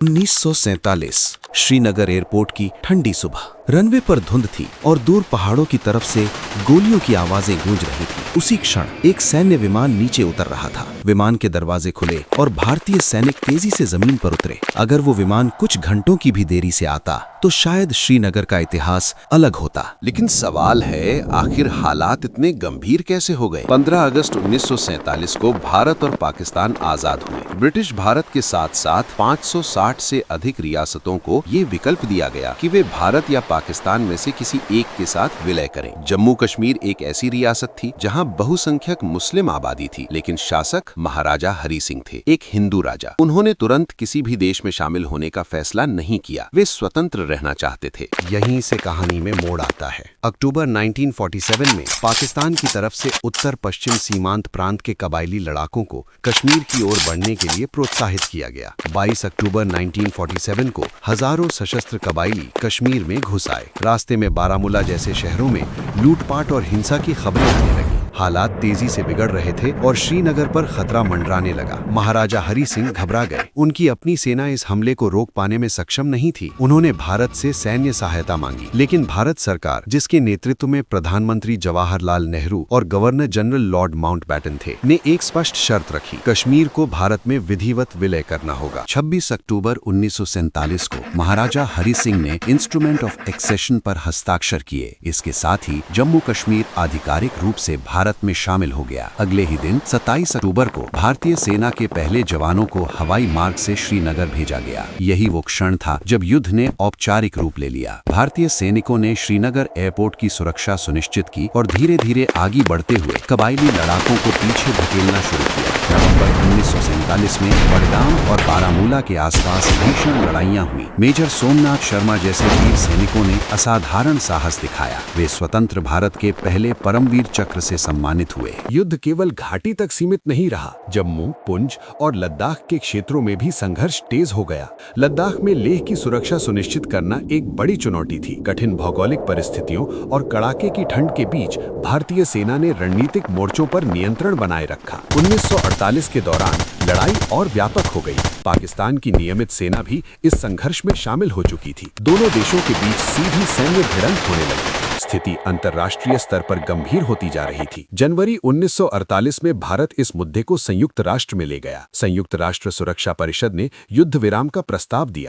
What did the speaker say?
1947 Srinagar airport की ठंडी सुबह। रनवे पर धुंध थी और दूर पहाड़ों की तरफ से गोलियों की आवाजें गूंज रही थी। उसी क्षण एक सैन्य विमान नीचे उतर रहा था। विमान के दरवाजे खुले और भारतीय सैनिक तेजी से जमीन पर उतरे। अगर वो विमान कुछ घंटों की भी देरी से आता तो शायद श्रीनगर का इतिहास अलग होता। लेकिन सवाल है, आखिर हालात इतने गंभीर कैसे हो गए? 15 अगस्त 1947 को भारत और पाकिस्तान आजाद हुए। ब्रिटिश भारत के साथ साथ 560 से अधिक रियासतों को ये विकल्प दिया गया कि वे भारत या पाकिस्तान में से किसी एक के साथ विलय करें। जम्मू कश्मीर एक ऐसी रियासत थी जहां बहुसंख्यक मुस्लिम आबादी थी, लेकिन शासक महाराजा हरि सिंह थे, एक हिंदू राजा। उन्होंने तुरंत किसी भी देश में शामिल होने का फैसला नहीं किया। वे स्वतंत्र रहना चाहते थे। यहीं से कहानी में मोड़ आता है। अक्टूबर 1947 में पाकिस्तान की तरफ से उत्तर पश्चिम सीमांत प्रांत के कबायली लड़ाकों को कश्मीर की ओर बढ़ने के लिए प्रोत्साहित किया गया। 22 अक्टूबर 1947 को हजारों सशस्त्र कबायली कश्मीर में घुस आए। रास्ते में बारामूला जैसे शहरों में लूटपाट और हिंसा की खबरें आने लगी। हालात तेजी से बिगड़ रहे थे और श्रीनगर पर खतरा मंडराने लगा। महाराजा हरि सिंह घबरा गए। उनकी अपनी सेना इस हमले को रोक पाने में सक्षम नहीं थी। उन्होंने भारत से सैन्य सहायता मांगी, लेकिन भारत सरकार, जिसके नेतृत्व में प्रधानमंत्री जवाहरलाल नेहरू और गवर्नर जनरल लॉर्ड माउंटबेटन थे, ने एक स्पष्ट शर्त रखी। कश्मीर को भारत में विधिवत विलय करना होगा। 26 अक्टूबर 1947 को महाराजा हरि सिंह ने इंस्ट्रूमेंट ऑफ एक्सेशन पर हस्ताक्षर किए। इसके साथ ही जम्मू कश्मीर आधिकारिक रूप से भारत में शामिल हो गया। अगले ही दिन 27 अक्टूबर को भारतीय सेना के पहले जवानों को हवाई मार्ग से श्रीनगर भेजा गया। यही वो क्षण था जब युद्ध ने औपचारिक रूप ले लिया। भारतीय सैनिकों ने श्रीनगर एयरपोर्ट की सुरक्षा सुनिश्चित की और धीरे धीरे आगे बढ़ते हुए कबायली लड़ाकों को पीछे धकेलना शुरू किया। नवंबर 1947 में बडगाम और बारामूला के आसपास भीषण लड़ाइयां हुई। मेजर सोमनाथ शर्मा जैसे वीर सैनिकों ने असाधारण साहस दिखाया। वे स्वतंत्र भारत के पहले परमवीर चक्र से सम्मानित हुए। युद्ध केवल घाटी तक सीमित नहीं रहा। जम्मू, पुंछ और लद्दाख के क्षेत्रों में भी संघर्ष तेज हो गया। लद्दाख में लेह की सुरक्षा सुनिश्चित करना एक बड़ी चुनौती थी। कठिन भौगोलिक परिस्थितियों और कड़ाके की ठंड के बीच भारतीय सेना ने रणनीतिक मोर्चों पर नियंत्रण बनाए रखा। 1948 के दौरान लड़ाई और व्यापक हो गई। पाकिस्तान की नियमित सेना भी इस संघर्ष में शामिल हो चुकी थी। दोनों देशों के बीच सीधी सैन्य भिड़ंत होने लगी। स्थिति अंतर्राष्ट्रीय स्तर पर गंभीर होती जा रही थी। जनवरी 1948 में भारत इस मुद्दे को संयुक्त राष्ट्र में ले गया। संयुक्त राष्ट्र सुरक्षा परिषद ने युद्ध विराम का प्रस्ताव दिया।